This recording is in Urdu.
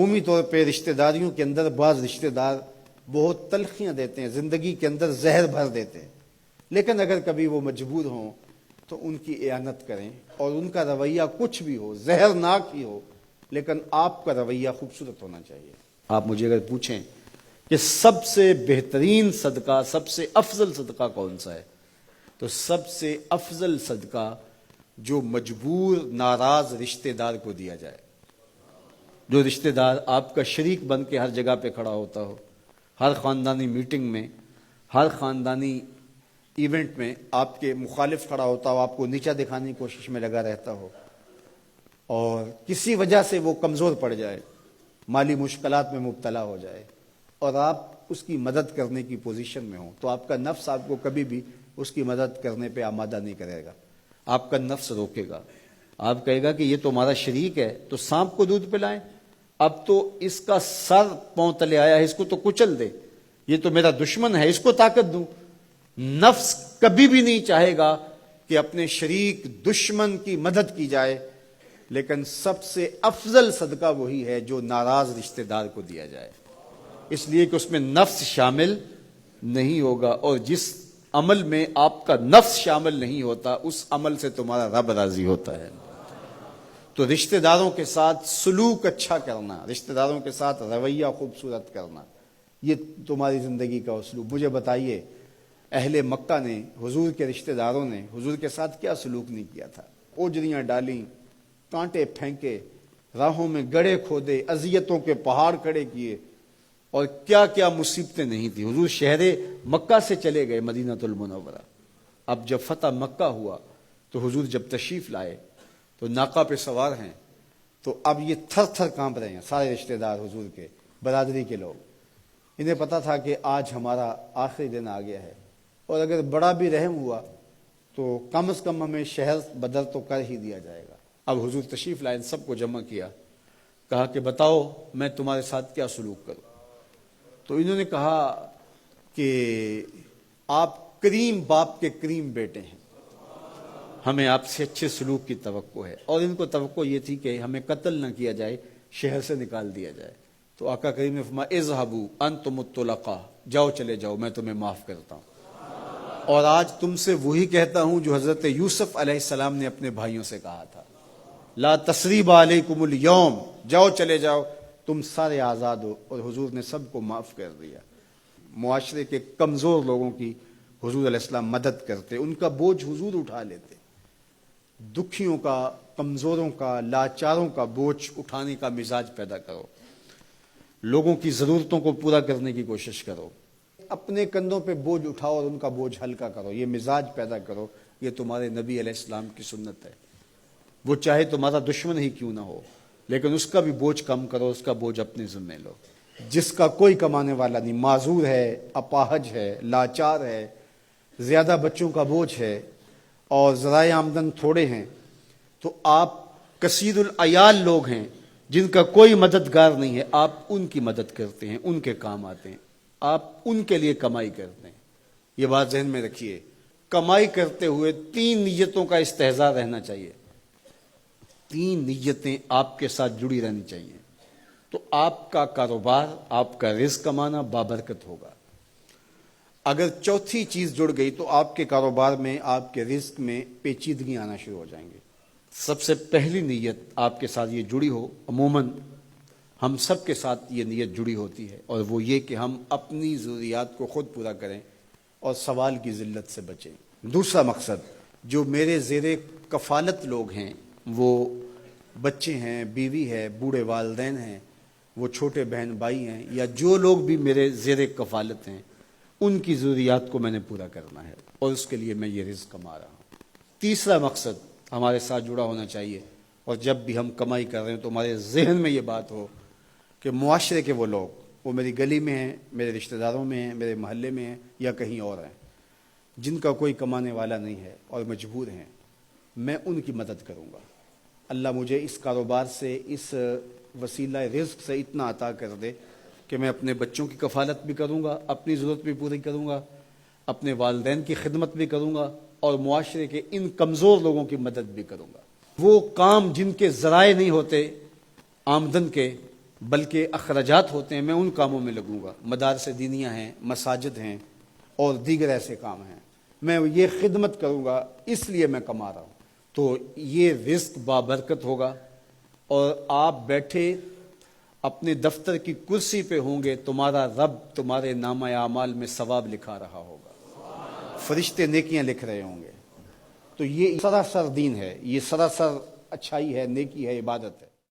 مفہومی طور پہ رشتہ داریوں کے اندر بعض رشتہ دار بہت تلخیاں دیتے ہیں، زندگی کے اندر زہر بھر دیتے ہیں، لیکن اگر کبھی وہ مجبور ہوں تو ان کی اعانت کریں، اور ان کا رویہ کچھ بھی ہو، زہرناک ہی ہو، لیکن آپ کا رویہ خوبصورت ہونا چاہیے۔ آپ مجھے اگر پوچھیں کہ سب سے بہترین صدقہ، سب سے افضل صدقہ کون سا ہے، تو سب سے افضل صدقہ جو مجبور ناراض رشتہ دار کو دیا جائے، جو رشتہ دار آپ کا شریک بن کے ہر جگہ پہ کھڑا ہوتا ہو، ہر خاندانی میٹنگ میں، ہر خاندانی ایونٹ میں آپ کے مخالف کھڑا ہوتا ہو، آپ کو نیچا دکھانے کی کوشش میں لگا رہتا ہو، اور کسی وجہ سے وہ کمزور پڑ جائے، مالی مشکلات میں مبتلا ہو جائے، اور آپ اس کی مدد کرنے کی پوزیشن میں ہوں، تو آپ کا نفس آپ کو کبھی بھی اس کی مدد کرنے پہ آمادہ نہیں کرے گا، آپ کا نفس روکے گا، آپ کہے گا کہ یہ تو ہمارا شریک ہے، تو سانپ کو دودھ پلائیں، اب تو اس کا سر پاؤں تلے آیا ہے، اس کو تو کچل دے، یہ تو میرا دشمن ہے، اس کو طاقت دوں۔ نفس کبھی بھی نہیں چاہے گا کہ اپنے شریک دشمن کی مدد کی جائے، لیکن سب سے افضل صدقہ وہی ہے جو ناراض رشتہ دار کو دیا جائے، اس لیے کہ اس میں نفس شامل نہیں ہوگا، اور جس عمل میں آپ کا نفس شامل نہیں ہوتا اس عمل سے تمہارا رب راضی ہوتا ہے۔ تو رشتہ داروں کے ساتھ سلوک اچھا کرنا، رشتہ داروں کے ساتھ رویہ خوبصورت کرنا، یہ تمہاری زندگی کا اسلوب۔ مجھے بتائیے اہل مکہ نے، حضور کے رشتہ داروں نے حضور کے ساتھ کیا سلوک نہیں کیا تھا؟ اوجریاں ڈالیں، کانٹے پھینکے، راہوں میں گڑھے کھودے، اذیتوں کے پہاڑ کھڑے کیے، اور کیا کیا مصیبتیں نہیں تھی۔ حضور شہر مکہ سے چلے گئے مدینہ المنورہ، اب جب فتح مکہ ہوا تو حضور جب تشریف لائے تو ناقہ پہ سوار ہیں، تو اب یہ تھر تھر کانپ رہے ہیں سارے رشتہ دار حضور کے، برادری کے لوگ، انہیں پتا تھا کہ آج ہمارا آخری دن آ گیا ہے، اور اگر بڑا بھی رحم ہوا تو کم از کم ہمیں شہر بدر تو کر ہی دیا جائے گا۔ اب حضور تشریف لائے، سب کو جمع کیا، کہا کہ بتاؤ میں تمہارے ساتھ کیا سلوک کروں؟ تو انہوں نے کہا کہ آپ کریم باپ کے کریم بیٹے ہیں، ہمیں آپ سے اچھے سلوک کی توقع ہے، اور ان کو توقع یہ تھی کہ ہمیں قتل نہ کیا جائے، شہر سے نکال دیا جائے۔ تو آقا کریم نے فرمایا اذهبوا انتم الطلقاء، جاؤ چلے جاؤ، میں تمہیں معاف کرتا ہوں۔ اور آج تم سے وہی کہتا ہوں جو حضرت یوسف علیہ السلام نے اپنے بھائیوں سے کہا تھا، لا تثریب علیکم اليوم، جاؤ چلے جاؤ، تم سارے آزاد ہو، اور حضور نے سب کو معاف کر دیا۔ معاشرے کے کمزور لوگوں کی حضور علیہ السلام مدد کرتے، ان کا بوجھ حضور اٹھا لیتے، دکھیوں کا، کمزوروں کا، لاچاروں کا بوجھ اٹھانے کا مزاج پیدا کرو، لوگوں کی ضرورتوں کو پورا کرنے کی کوشش کرو، اپنے کندھوں پہ بوجھ اٹھاؤ اور ان کا بوجھ ہلکا کرو، یہ مزاج پیدا کرو، یہ تمہارے نبی علیہ السلام کی سنت ہے۔ وہ چاہے تمہارا دشمن ہی کیوں نہ ہو، لیکن اس کا بھی بوجھ کم کرو، اس کا بوجھ اپنے ذمہ لو۔ جس کا کوئی کمانے والا نہیں، معذور ہے، اپاہج ہے، لاچار ہے، زیادہ بچوں کا بوجھ ہے، اور ذرائع آمدن تھوڑے ہیں، تو آپ کثیر العیال لوگ ہیں جن کا کوئی مددگار نہیں ہے، آپ ان کی مدد کرتے ہیں، ان کے کام آتے ہیں، آپ ان کے لیے کمائی کرتے ہیں۔ یہ بات ذہن میں رکھیے، کمائی کرتے ہوئے 3 نیتوں کا استحضار رہنا چاہیے، 3 نیتیں آپ کے ساتھ جڑی رہنی چاہیے، تو آپ کا کاروبار، آپ کا رزق کمانا بابرکت ہوگا۔ اگر چوتھی چیز جڑ گئی تو آپ کے کاروبار میں، آپ کے رزق میں پیچیدگی آنا شروع ہو جائیں گے۔ سب سے پہلی نیت آپ کے ساتھ یہ جڑی ہو، عموماً ہم سب کے ساتھ یہ نیت جڑی ہوتی ہے، اور وہ یہ کہ ہم اپنی ضروریات کو خود پورا کریں اور سوال کی ذلت سے بچیں۔ دوسرا مقصد، جو میرے زیر کفالت لوگ ہیں، وہ بچے ہیں، بیوی ہے، بوڑھے والدین ہیں، وہ چھوٹے بہن بھائی ہیں، یا جو لوگ بھی میرے زیر کفالت ہیں، ان کی ضروریات کو میں نے پورا کرنا ہے، اور اس کے لیے میں یہ رزق کما رہا ہوں۔ تیسرا مقصد ہمارے ساتھ جڑا ہونا چاہیے، اور جب بھی ہم کمائی کر رہے ہیں تو ہمارے ذہن میں یہ بات ہو کہ معاشرے کے وہ لوگ، وہ میری گلی میں ہیں، میرے رشتہ داروں میں ہیں، میرے محلے میں ہیں، یا کہیں اور ہیں، جن کا کوئی کمانے والا نہیں ہے اور مجبور ہیں، میں ان کی مدد کروں گا۔ اللہ مجھے اس کاروبار سے، اس وسیلہ رزق سے اتنا عطا کر دے کہ میں اپنے بچوں کی کفالت بھی کروں گا، اپنی ضرورت بھی پوری کروں گا، اپنے والدین کی خدمت بھی کروں گا، اور معاشرے کے ان کمزور لوگوں کی مدد بھی کروں گا۔ وہ کام جن کے ذرائع نہیں ہوتے آمدن کے، بلکہ اخراجات ہوتے ہیں میں ان کاموں میں لگوں گا، مدارس دینیہ ہیں، مساجد ہیں اور دیگر ایسے کام ہیں، میں یہ خدمت کروں گا، اس لیے میں کما رہا ہوں، تو یہ رزق بابرکت ہوگا، اور آپ بیٹھے اپنے دفتر کی کرسی پہ ہوں گے، تمہارا رب تمہارے نامہ اعمال میں ثواب لکھا رہا ہوگا، فرشتے نیکیاں لکھ رہے ہوں گے۔ تو یہ سراسر دین ہے، یہ سراسر اچھائی ہے، نیکی ہے، عبادت ہے۔